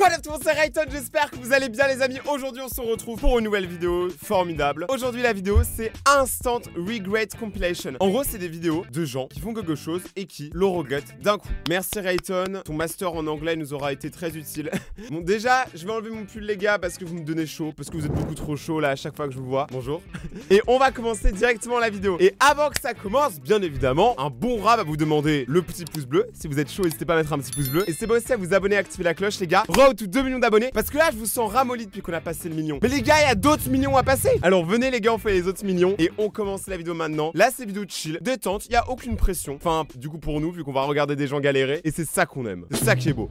What up tout le monde, c'est Rayton, j'espère que vous allez bien les amis. Aujourd'hui on se retrouve pour une nouvelle vidéo formidable. Aujourd'hui la vidéo c'est Instant Regret Compilation. En gros c'est des vidéos de gens qui font quelque chose et qui le regrettent d'un coup. Merci Rayton, ton master en anglais nous aura été très utile. Bon déjà je vais enlever mon pull les gars parce que vous me donnez chaud, parce que vous êtes beaucoup trop chaud là à chaque fois que je vous vois. Bonjour. Et on va commencer directement la vidéo. Et avant que ça commence, bien évidemment, un bon rat va vous demander le petit pouce bleu. Si vous êtes chaud, n'hésitez pas à mettre un petit pouce bleu. Et c'est pas aussi à vous abonner, activer la cloche les gars. Road to 2 millions d'abonnés. Parce que là je vous sens ramolli depuis qu'on a passé le million. Mais les gars, il y a d'autres millions à passer. Alors venez les gars, on fait les autres millions. Et on commence la vidéo maintenant. Là c'est vidéo chill, détente, il n'y a aucune pression. Enfin du coup pour nous, vu qu'on va regarder des gens galérer. Et c'est ça qu'on aime. C'est ça qui est beau.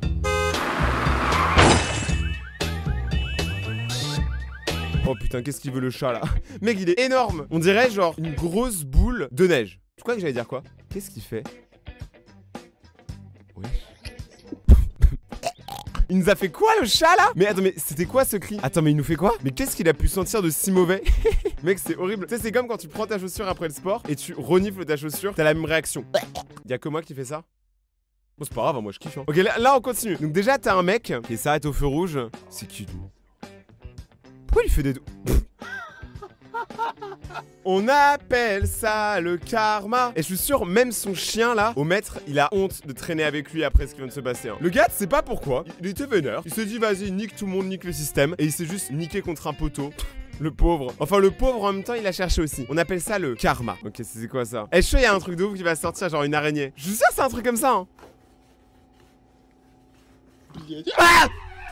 Oh putain, qu'est-ce qu'il veut le chat là? Mec, il est énorme. On dirait genre une grosse boule de neige. Tu crois que j'allais dire quoi? Qu'est-ce qu'il fait? Oui. Il nous a fait quoi le chat là? Mais attends, mais c'était quoi ce cri? Attends, mais il nous fait quoi? Mais qu'est-ce qu'il a pu sentir de si mauvais? Mec, c'est horrible. Tu sais, c'est comme quand tu prends ta chaussure après le sport et tu renifles ta chaussure, t'as la même réaction. Y'a que moi qui fais ça? Bon, c'est pas grave, hein, moi je kiffe. Hein. Ok, là on continue. Donc, déjà, t'as un mec qui s'arrête au feu rouge. C'est qui lui? Pourquoi il fait des... On appelle ça le karma. Et je suis sûr, même son chien là, au maître, il a honte de traîner avec lui après ce qui vient de se passer. Hein. Le gars, tu sais pas pourquoi, il était vénère. Il s'est dit, vas-y, nique tout le monde, nique le système. Et il s'est juste niqué contre un poteau. Le pauvre. Enfin, le pauvre en même temps, il a cherché aussi. On appelle ça le karma. Ok, c'est quoi ça? Eh, je sais, il y a un truc de ouf qui va sortir, genre une araignée. Je suis sûr, c'est un truc comme ça. Hein.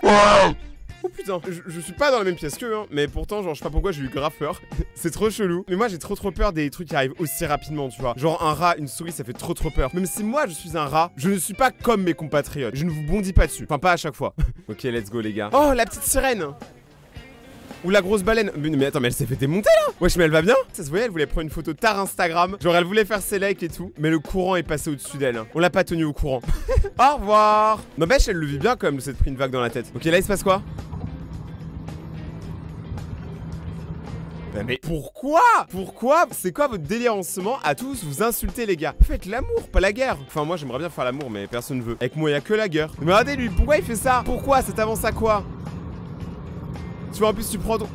Ah! Oh putain, je suis pas dans la même pièce qu'eux, hein, mais pourtant, genre, je sais pas pourquoi j'ai eu grave peur. C'est trop chelou. Mais moi, j'ai trop peur des trucs qui arrivent aussi rapidement, tu vois. Genre, un rat, une souris, ça fait trop peur. Même si moi, je suis un rat, je ne suis pas comme mes compatriotes. Je ne vous bondis pas dessus. Enfin, pas à chaque fois. Ok, let's go, les gars. Oh, la petite sirène! Ou la grosse baleine. Mais attends, mais elle s'est fait démonter là. Wesh, mais elle va bien. Ça se voyait, elle voulait prendre une photo tard Instagram. Genre, elle voulait faire ses likes et tout. Mais le courant est passé au-dessus d'elle. Hein. On l'a pas tenu au courant. Au revoir. N'empêche, elle le vit bien quand même, cette pris une vague dans la tête. Ok, là, il se passe quoi? Mais pourquoi? Pourquoi? C'est quoi votre délire en ce moment à tous vous insulter les gars? Faites l'amour, pas la guerre. Enfin moi j'aimerais bien faire l'amour mais personne ne veut. Avec moi il y a que la guerre. Mais regardez lui, pourquoi il fait ça? Pourquoi? Ça t'avance à quoi? Tu vois en plus tu prends ton...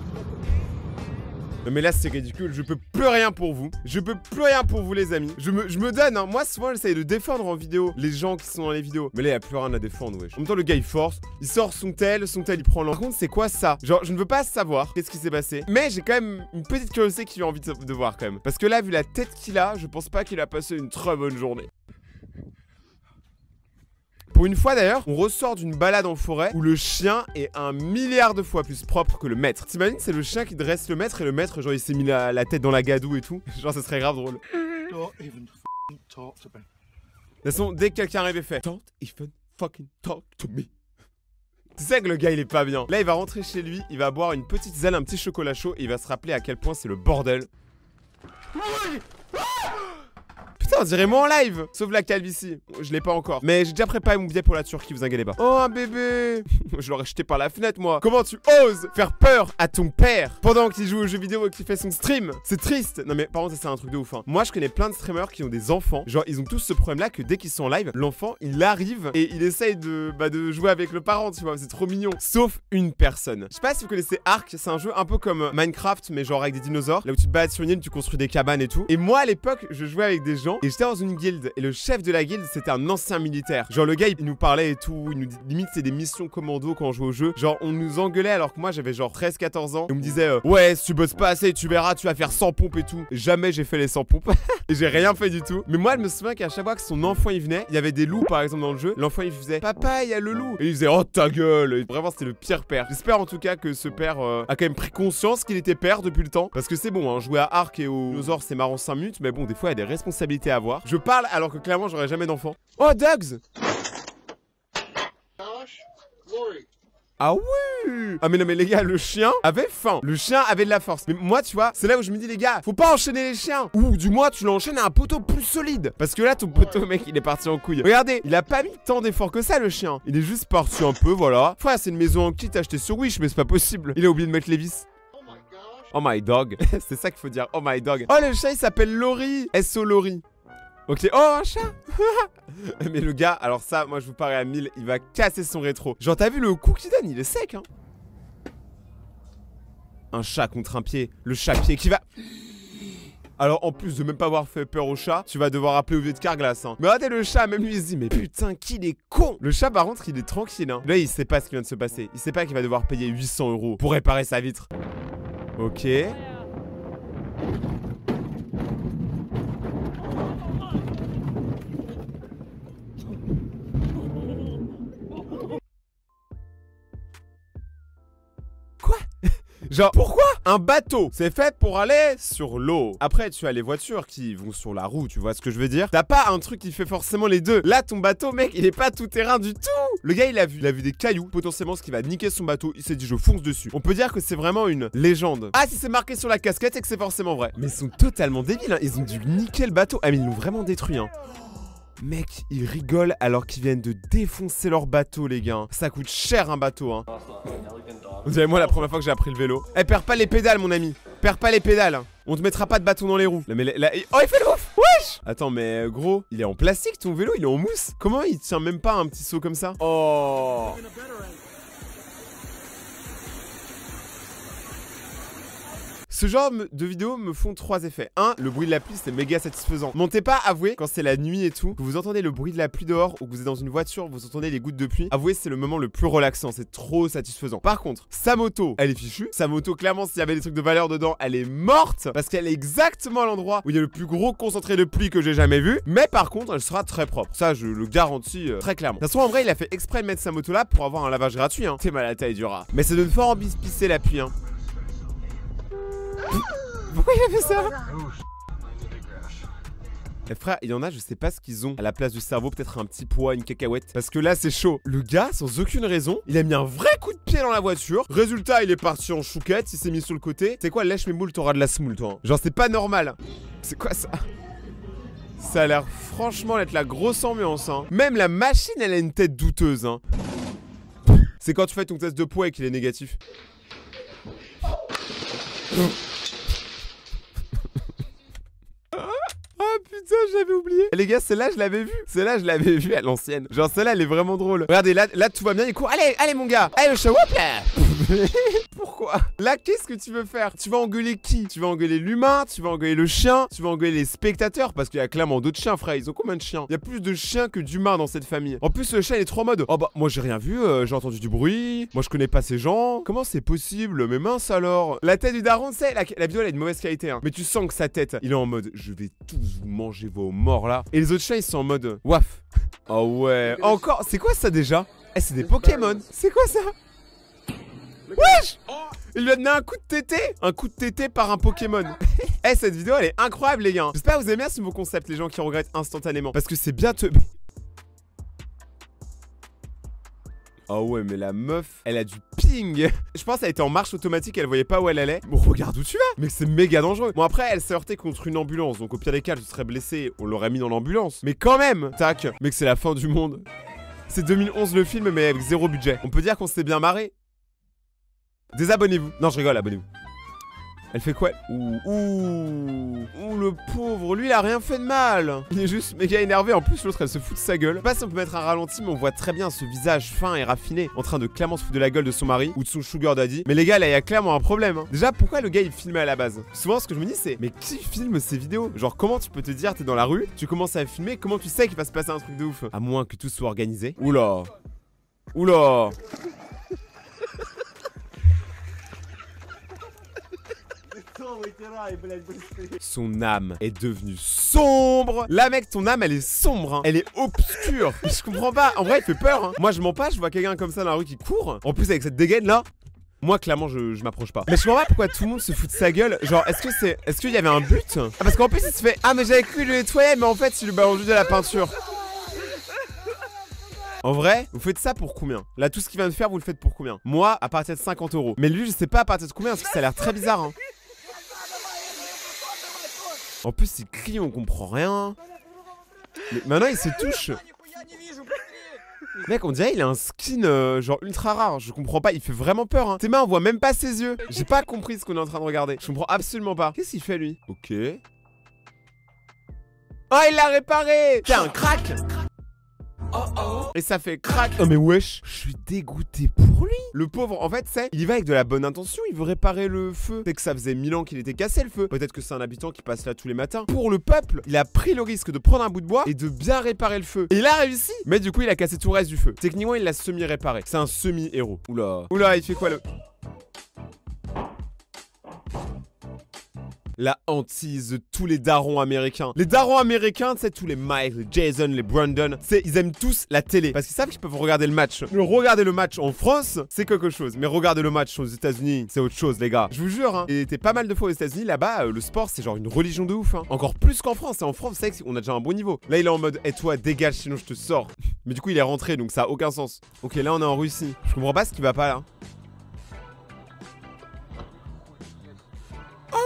Non mais là c'est ridicule, je peux plus rien pour vous. Je peux plus rien pour vous les amis. Je me donne, hein. Moi souvent j'essaye de défendre en vidéo les gens qui sont dans les vidéos. Mais là il y a plus rien à défendre wesh. En même temps le gars il force, il sort son tel il prend l'en. Par contre c'est quoi ça? Genre je ne veux pas savoir qu'est-ce qui s'est passé. Mais j'ai quand même une petite curiosité qui a envie de voir quand même. Parce que là vu la tête qu'il a, je pense pas qu'il a passé une très bonne journée. Pour une fois d'ailleurs, on ressort d'une balade en forêt où le chien est 1 milliard de fois plus propre que le maître. T'imagines, c'est le chien qui dresse le maître et le maître, genre il s'est mis la tête dans la gadoue et tout. Genre ça serait grave drôle. De toute façon, dès que quelqu'un arrive et fait Don't even fucking talk to me. Tu sais que le gars il est pas bien. Là il va rentrer chez lui, il va boire une petite zèle, un petit chocolat chaud et il va se rappeler à quel point c'est le bordel. Putain, on dirait moi en live. Sauf la calvitie. Je l'ai pas encore. Mais j'ai déjà préparé mon billet pour la Turquie, vous inquiétez pas. Oh, un bébé. Je l'aurais jeté par la fenêtre, moi. Comment tu oses faire peur à ton père pendant qu'il joue aux jeux vidéo et qu'il fait son stream? C'est triste. Non, mais par contre, ça, c'est un truc de ouf. Hein. Moi, je connais plein de streamers qui ont des enfants. Genre, ils ont tous ce problème-là que dès qu'ils sont en live, l'enfant, il arrive et il essaye de jouer avec le parent, tu vois. C'est trop mignon. Sauf une personne. Je sais pas si vous connaissez Ark. C'est un jeu un peu comme Minecraft, mais genre avec des dinosaures. Là où tu te balades sur une île, tu construis des cabanes et tout. Et moi, à l'époque, je jouais avec des gens. Et j'étais dans une guilde et le chef de la guilde c'était un ancien militaire. Genre le gars il nous parlait et tout, il nous dit limite c'est des missions commando quand on jouait au jeu. Genre on nous engueulait alors que moi j'avais genre 13-14 ans et on me disait ouais si tu bosses pas assez tu verras tu vas faire 100 pompes et tout. Et jamais j'ai fait les 100 pompes et j'ai rien fait du tout. Mais moi je me souviens qu'à chaque fois que son enfant il venait, il y avait des loups par exemple dans le jeu, l'enfant il faisait papa il y a le loup et il faisait oh ta gueule. Et vraiment c'était le pire père. J'espère en tout cas que ce père a quand même pris conscience qu'il était père depuis le temps parce que c'est bon hein, jouer à Ark et aux dinosaures c'est marrant 5 minutes mais bon des fois il y a des responsabilités à avoir. Je parle alors que clairement j'aurais jamais d'enfant. Oh Dogs. Ah oui. Ah mais non mais les gars, le chien avait faim. Le chien avait de la force. Mais moi tu vois, c'est là où je me dis les gars, faut pas enchaîner les chiens. Ou du moins tu l'enchaînes à un poteau plus solide. Parce que là ton poteau mec il est parti en couille. Regardez, il a pas mis tant d'efforts que ça le chien. Il est juste parti un peu voilà. Frère c'est une maison en kit achetée sur Wish mais c'est pas possible. Il a oublié de mettre les vis. Oh my dog. C'est ça qu'il faut dire, oh my dog. Oh le chat il s'appelle Lori. S.O. Lori. Ok, oh, un chat. Mais le gars, alors ça, moi je vous parie à 1000, il va casser son rétro. Genre, t'as vu le coup qu'il donne, il est sec, hein. Un chat contre un pied. Le chat-pied qui va... Alors, en plus de même pas avoir fait peur au chat, tu vas devoir appeler au vieux de Carglass, hein. Mais regardez le chat, même lui, il se dit, mais putain, qu'il est con. Le chat, par contre, il est tranquille, hein. Là, il sait pas ce qui vient de se passer. Il sait pas qu'il va devoir payer 800 € pour réparer sa vitre. Ok. Genre, pourquoi un bateau? C'est fait pour aller sur l'eau. Après, tu as les voitures qui vont sur la roue, tu vois ce que je veux dire? T'as pas un truc qui fait forcément les deux. Là, ton bateau, mec, il est pas tout terrain du tout. Le gars, il a vu des cailloux, potentiellement ce qui va niquer son bateau. Il s'est dit, je fonce dessus. On peut dire que c'est vraiment une légende. Ah, si c'est marqué sur la casquette, c'est que c'est forcément vrai. Mais ils sont totalement débiles, hein. Ils ont dû niquer le bateau. Ah, mais ils l'ont vraiment détruit, hein. Mec, ils rigolent alors qu'ils viennent de défoncer leur bateau, les gars. Ça coûte cher un bateau, hein. Vous savez, moi, la première fois que j'ai appris le vélo. Eh, perds pas les pédales, mon ami. Perds pas les pédales. On te mettra pas de bâton dans les roues. Là, mais oh, il fait le ouf. Wesh. Attends, mais gros, il est en plastique ton vélo, il est en mousse. Comment il tient même pas un petit saut comme ça? Oh. Ce genre de vidéos me font 3 effets. 1, le bruit de la pluie, c'est méga satisfaisant. Montez pas, avouez, quand c'est la nuit et tout, que vous entendez le bruit de la pluie dehors ou que vous êtes dans une voiture, vous entendez les gouttes de pluie. Avouez, c'est le moment le plus relaxant, c'est trop satisfaisant. Par contre, sa moto, elle est fichue. Sa moto, clairement, s'il y avait des trucs de valeur dedans, elle est morte parce qu'elle est exactement à l'endroit où il y a le plus gros concentré de pluie que j'ai jamais vu. Mais par contre, elle sera très propre. Ça, je le garantis très clairement. De toute façon, en vrai, il a fait exprès de mettre sa moto là pour avoir un lavage gratuit, hein. T'es mal à la taille du rat. Mais ça donne fort envie de pisser la pluie, hein. Pourquoi il a fait ça? Eh frère, il y en a, je sais pas ce qu'ils ont à la place du cerveau, peut-être un petit poids, une cacahuète. Parce que là, c'est chaud. Le gars, sans aucune raison, il a mis un vrai coup de pied dans la voiture. Résultat, il est parti en chouquette, il s'est mis sur le côté. C'est quoi, lèche mes moules, t'auras de la semoule, toi. Genre, c'est pas normal. C'est quoi ça? Ça a l'air franchement d'être la grosse ambiance, hein. Même la machine, elle a une tête douteuse, hein. C'est quand tu fais ton test de poids et qu'il est négatif. Ah putain, j'avais oublié. Les gars, celle-là, je l'avais vue. Celle-là, je l'avais vue à l'ancienne. Genre, celle-là, elle est vraiment drôle. Regardez, là, tout va bien. Il court. Allez, allez, mon gars. Allez, le chat, hop là. Pourquoi? Là, qu'est-ce que tu veux faire? Tu vas engueuler qui? Tu vas engueuler l'humain? Tu vas engueuler le chien? Tu vas engueuler les spectateurs? Parce qu'il y a clairement d'autres chiens, frère. Ils ont combien de chiens? Il y a plus de chiens que d'humains dans cette famille. En plus, le chat, il est trop en mode. Oh bah, moi, j'ai rien vu. J'ai entendu du bruit. Moi, je connais pas ces gens. Comment c'est possible? Mais mince alors. La tête du daron, c'est la vidéo, elle est de mauvaise qualité, hein. Mais tu sens que sa tête, il est en mode. Je vais tous vous manger vos morts là. Et les autres chiens, ils sont en mode. Waf. Oh ouais. Encore. C'est quoi ça déjà? Eh, c'est des Pokémon. C'est quoi ça? Wesh! Il lui a donné un coup de tété. Un coup de tété par un Pokémon. Eh, cette vidéo, elle est incroyable, les gars. J'espère que vous aimez bien ce nouveau concept, les gens qui regrettent instantanément. Parce que c'est bien te... Oh ouais, mais la meuf, elle a du ping. Je pense qu'elle était en marche automatique, elle voyait pas où elle allait. Bon, regarde où tu vas. Mais c'est méga dangereux. Bon, après, elle s'est heurtée contre une ambulance. Donc au pire des cas, elle se serait blessée. On l'aurait mis dans l'ambulance. Mais quand même, tac. Mec, c'est la fin du monde. C'est 2011 le film, mais avec 0 budget. On peut dire qu'on s'est bien marré. Désabonnez-vous. Non, je rigole, abonnez-vous. Elle fait quoi? Ouh, le pauvre, lui il a rien fait de mal. Il est juste méga énervé, en plus l'autre elle se fout de sa gueule. Je sais pas si on peut mettre un ralenti, mais on voit très bien ce visage fin et raffiné en train de clairement se foutre de la gueule de son mari ou de son sugar daddy. Mais les gars, là il y a clairement un problème, hein. Déjà, pourquoi le gars il filmait à la base? Souvent ce que je me dis c'est, mais qui filme ces vidéos? Genre comment tu peux te dire, t'es dans la rue, tu commences à filmer, comment tu sais qu'il va se passer un truc de ouf? À moins que tout soit organisé. Oula. Oula. Son âme est devenue sombre. Là mec, ton âme elle est sombre, hein. Elle est obscure. Je comprends pas, en vrai il fait peur, hein. Moi je mens pas, je vois quelqu'un comme ça dans la rue qui court. En plus avec cette dégaine là, moi clairement je m'approche pas. Mais je comprends pas pourquoi tout le monde se fout de sa gueule. Genre est-ce qu'il y avait un but? Ah, parce qu'en plus il se fait, ah mais j'avais cru le nettoyer, mais en fait il lui balance juste de la peinture. En vrai, vous faites ça pour combien? Là, tout ce qu'il vient de faire, vous le faites pour combien? Moi, à partir de 50 €. Mais lui, je sais pas à partir de combien, parce que ça a l'air très bizarre, hein. En plus, il crie, on comprend rien. Mais maintenant, il se touche. Mec, on dirait il a un skin genre ultra rare. Je comprends pas, il fait vraiment peur, hein. Tes mains, on voit même pas ses yeux. J'ai pas compris ce qu'on est en train de regarder. Je comprends absolument pas. Qu'est-ce qu'il fait, lui? Ok. Oh, il l'a réparé. C'est un crack. Et ça fait crack. Oh mais wesh, je suis dégoûté pour lui. Le pauvre, en fait, il y va avec de la bonne intention. Il veut réparer le feu. C'est que ça faisait 1000 ans qu'il était cassé le feu. Peut-être que c'est un habitant qui passe là tous les matins. Pour le peuple, il a pris le risque de prendre un bout de bois et de bien réparer le feu. Et il a réussi. Mais du coup, il a cassé tout le reste du feu. Techniquement, il l'a semi-réparé. C'est un semi-héros. Oula. Oula, il fait quoi le... La hantise de tous les darons américains. Les darons américains, tu sais, tous les Mike, les Jason, les Brandon, ils aiment tous la télé. Parce qu'ils savent qu'ils peuvent regarder le match. Regarder le match en France, c'est quelque chose. Mais regarder le match aux États-Unis, c'est autre chose, les gars. Je vous jure, hein. Et t'es pas mal de fois aux États-Unis, là-bas, le sport, c'est genre une religion de ouf. Hein. Encore plus qu'en France. Et en France, c'est qu'on a déjà un bon niveau. Là, il est en mode, et toi, dégage, sinon je te sors. Mais du coup, il est rentré, donc ça a aucun sens. Ok, là, on est en Russie. Je comprends pas ce qui va pas là. Ah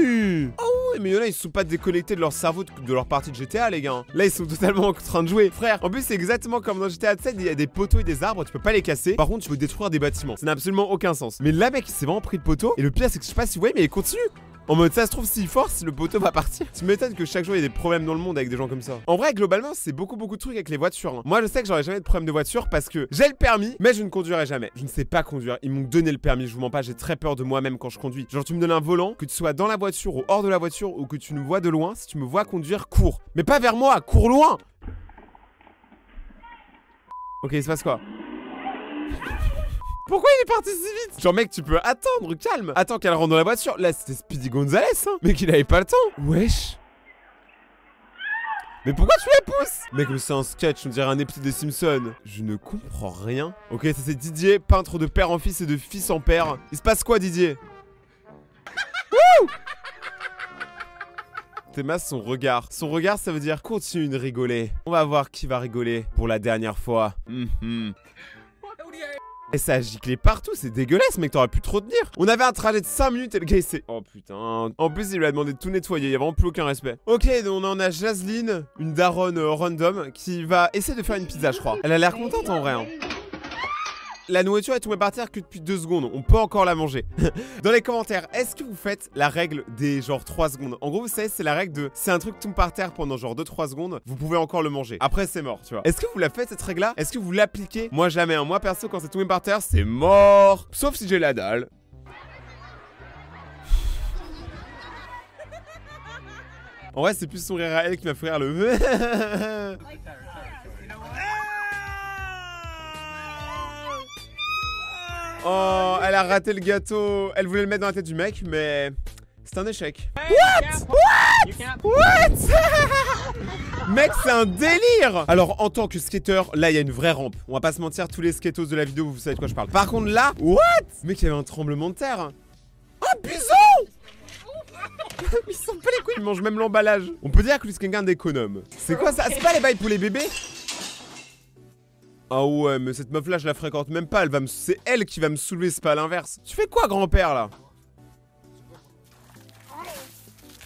oui, mais y'en a, ils se sont pas déconnectés de leur cerveau, de leur partie de GTA, les gars. Là, ils sont totalement en train de jouer. Frère, en plus, c'est exactement comme dans GTA 7, il y a des poteaux et des arbres, tu peux pas les casser. Par contre, tu peux détruire des bâtiments. Ça n'a absolument aucun sens. Mais là, mec, il s'est vraiment pris le poteau. Et le pire, c'est que je sais pas si vous voyez, mais il continue. En mode, ça se trouve, s'il force, le poteau va partir. Tu m'étonnes que chaque jour, il y a des problèmes dans le monde avec des gens comme ça. En vrai, globalement, c'est beaucoup de trucs avec les voitures. Hein. Moi, je sais que j'aurai jamais de problème de voiture parce que j'ai le permis, mais je ne conduirai jamais. Je ne sais pas conduire. Ils m'ont donné le permis, je vous mens pas, j'ai très peur de moi-même quand je conduis. Genre, tu me donnes un volant, que tu sois dans la voiture ou hors de la voiture ou que tu me vois de loin, si tu me vois conduire, cours. Mais pas vers moi, cours loin. Ok, il se passe quoi? Pourquoi il est parti si vite? Genre mec, tu peux attendre, calme. Attends qu'elle rentre dans la voiture. Là, c'était Speedy Gonzales, hein. Mec, il avait pas le temps. Wesh. Mais pourquoi tu la pousses? Mec, mais c'est un sketch, on dirait un épisode des Simpsons. Je ne comprends rien. Ok, ça c'est Didier, peintre de père en fils et de fils en père. Il se passe quoi, Didier? Wouh! Théma, son regard. Son regard, ça veut dire continue de rigoler. On va voir qui va rigoler pour la dernière fois. Et ça a giclé partout, c'est dégueulasse, mec, t'aurais pu trop tenir. On avait un trajet de 5 minutes et le gars il s'est... Oh putain. En plus, il lui a demandé de tout nettoyer, il y a vraiment plus aucun respect. Ok, donc on a Jasline, une daronne random, qui va essayer de faire une pizza, je crois. Elle a l'air contente en vrai, hein. La nourriture est tombée par terre que depuis 2 secondes, on peut encore la manger. Dans les commentaires, est-ce que vous faites la règle des genre 3 secondes? En gros, vous savez, c'est la règle de si un truc tombe par terre pendant genre 2-3 secondes, vous pouvez encore le manger. Après, c'est mort, tu vois. Est-ce que vous la faites cette règle-là? Est-ce que vous l'appliquez? Moi, jamais. Hein. Moi, perso, quand c'est tombé par terre, c'est mort. Sauf si j'ai la dalle. En vrai, c'est plus son rire à elle qui m'a fait rire le... Oh, elle a raté le gâteau. Elle voulait le mettre dans la tête du mec, mais c'est un échec. What? Mec, c'est un délire. Alors, en tant que skater, là, il y a une vraie rampe. On va pas se mentir, tous les skatos de la vidéo, vous savez de quoi je parle. Par contre, là, what? Mec, il y avait un tremblement de terre. Oh, bison. Ils sont pas les couilles, ils mangent même l'emballage. On peut dire que c'est quelqu'un d'économe. C'est quoi ça? C'est pas les bails pour les bébés? Ah ouais, mais cette meuf là, je la fréquente même pas, c'est elle qui va me soulever, c'est pas l'inverse. Tu fais quoi, grand-père, là?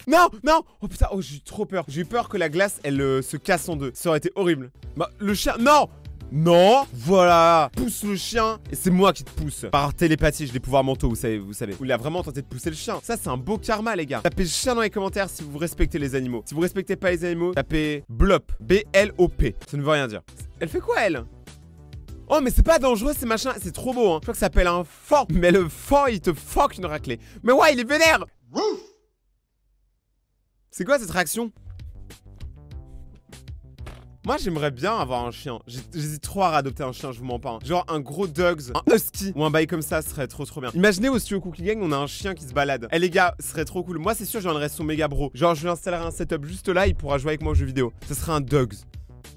Non, non. Oh putain, oh j'ai eu trop peur. J'ai eu peur que la glace, elle se casse en deux. Ça aurait été horrible. Bah, le chien, non. Non, voilà. Pousse le chien et c'est moi qui te pousse. Par télépathie, j'ai des pouvoirs mentaux, vous savez. Il a vraiment tenté de pousser le chien. Ça, c'est un beau karma, les gars. Tapez chien dans les commentaires si vous respectez les animaux. Si vous respectez pas les animaux, tapez BLOP. B-L-O-P. Ça ne veut rien dire. Elle fait quoi, elle? Oh mais c'est pas dangereux ces machins, c'est trop beau hein. Je crois que ça s'appelle un fan. Mais le fan il te fuck une raclée. Mais ouais il est vénère. C'est quoi cette réaction? Moi j'aimerais bien avoir un chien. J'hésite trop à adopter un chien, je vous mens pas hein. Genre un gros dogs, un husky ou un bail comme ça serait trop bien. Imaginez au studio Cookie Gang on a un chien qui se balade. Eh les gars, ce serait trop cool. Moi c'est sûr j'enlèverais son méga bro. Genre je lui installerai un setup juste là, il pourra jouer avec moi aux jeux vidéo. Ce serait un dogs.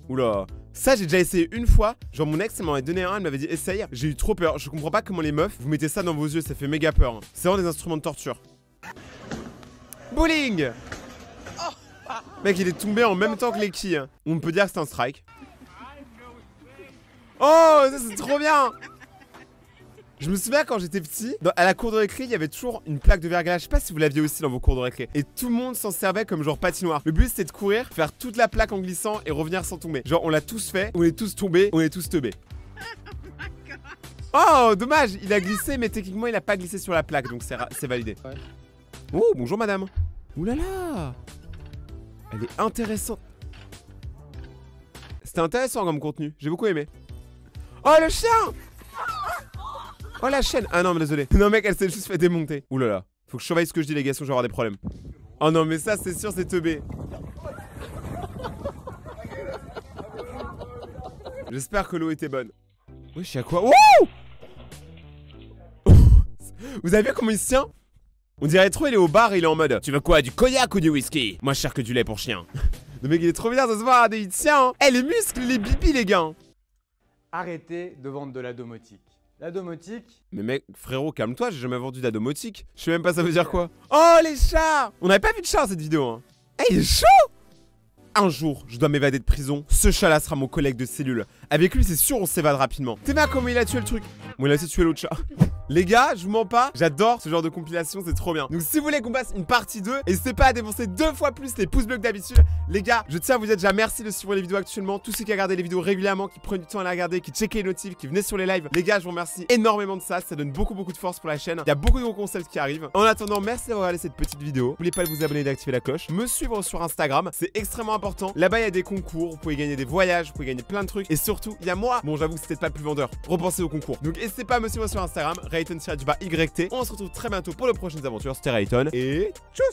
Oula. Ça j'ai déjà essayé une fois. Genre mon ex elle m'en avait donné un, elle m'avait dit essaye. J'ai eu trop peur, je comprends pas comment les meufs vous mettez ça dans vos yeux, ça fait méga peur hein. C'est vraiment des instruments de torture. Bowling. Mec il est tombé en même temps que les quilles. On peut dire que c'est un strike. Oh ça c'est trop bien. Je me souviens quand j'étais petit, à la cour de récré, il y avait toujours une plaque de verglas. Je sais pas si vous l'aviez aussi dans vos cours de récré. Et tout le monde s'en servait comme genre patinoire. Le but c'était de courir, faire toute la plaque en glissant et revenir sans tomber. Genre on l'a tous fait, on est tous tombés, on est tous teubés. Oh dommage, il a glissé mais techniquement il a pas glissé sur la plaque donc c'est validé. Oh bonjour madame. Ouh là là. Elle est intéressante. C'était intéressant comme contenu, j'ai beaucoup aimé. Oh le chien! Oh la chaîne! Ah non mais désolé. Non mec, elle s'est juste fait démonter. Ouh là là. Faut que je surveille ce que je dis les gars, sinon je vais avoir des problèmes. Oh non mais ça c'est sûr c'est teubé. J'espère que l'eau était bonne. Wesh y'a quoi? Wouh! Vous avez vu comment il se tient? On dirait trop il est au bar et il est en mode tu veux quoi, du cognac ou du whisky? Moins cher que du lait pour chien. Le mec il est trop bien, ça se voit, il tient hein. Eh les muscles, les bibis les gars. Arrêtez de vendre de la domotique. La domotique... Mais mec, frérot, calme-toi, j'ai jamais vendu de la domotique. Je sais même pas ça veut dire quoi. Oh les chats! On n'avait pas vu de chat dans cette vidéo hein. Eh il est chaud! Un jour, je dois m'évader de prison. Ce chat-là sera mon collègue de cellule. Avec lui, c'est sûr, on s'évade rapidement. T'es mal comment il a tué le truc. Bon, il a aussi tué l'autre chat. Les gars, je vous mens pas, j'adore ce genre de compilation, c'est trop bien. Donc si vous voulez qu'on passe une partie 2, n'hésitez pas à défoncer 2 fois plus les pouces bleus que d'habitude. Les gars, je tiens à vous dire déjà merci de suivre les vidéos actuellement. Tous ceux qui regardent les vidéos régulièrement, qui prennent du temps à les regarder, qui checkent les notifs, qui venaient sur les lives. Les gars, je vous remercie énormément de ça, ça donne beaucoup de force pour la chaîne. Il y a beaucoup de gros concepts qui arrivent. En attendant, merci d'avoir regardé cette petite vidéo. N'oubliez pas de vous abonner et d'activer la cloche. Me suivre sur Instagram, c'est extrêmement important. Là-bas, il y a des concours, vous pouvez gagner des voyages, vous pouvez gagner plein de trucs. Et surtout, il y a moi. Bon, j'avoue que c'était pas le plus vendeur. Repensez au concours. Donc n'hésitez pas à me suivre sur Instagram, Rayton-YT. On se retrouve très bientôt pour les prochaines aventures. C'était Rayton et tchuss!